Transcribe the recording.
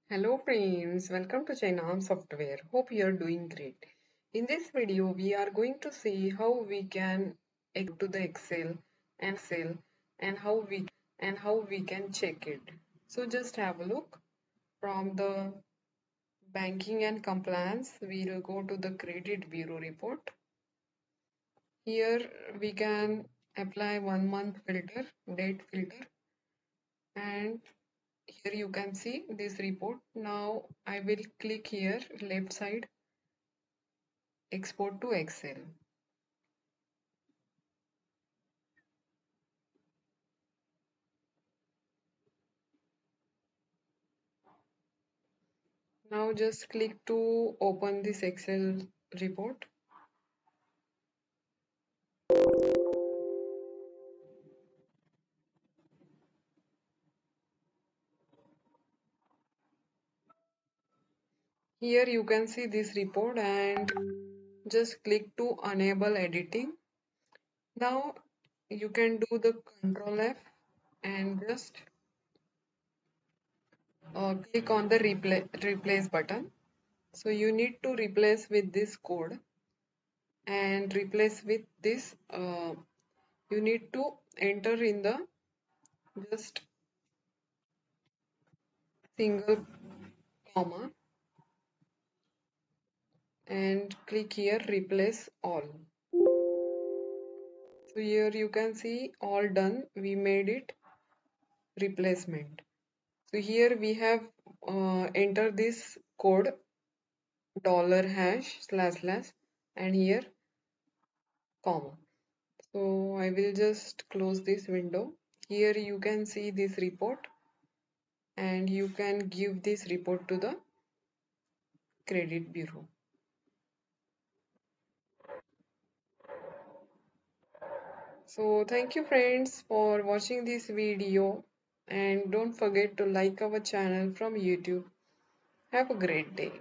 Hello friends, welcome to Jainam Software. Hope you are doing great. In this video, we are going to see how we can to the Excel and how we can check it. So just have a look. From the banking and compliance, we will go to the credit bureau report. Here we can apply 1 month filter, date filter, and here you can see this report. Now I will click here left side, export to Excel. Now just click to open this Excel report. Here you can see this report and just click to enable editing. Now you can do the Control F and just click on the replace button. So you need to replace with this code and replace with this. You need to enter in the just single comma and click here replace all. So here you can see all done. We made it replacement. So here we have enter this code dollar hash slash slash and here comma. So I will just close this window. Here you can see this report and you can give this report to the credit bureau. So thank you friends for watching this video and don't forget to like our channel from YouTube. Have a great day.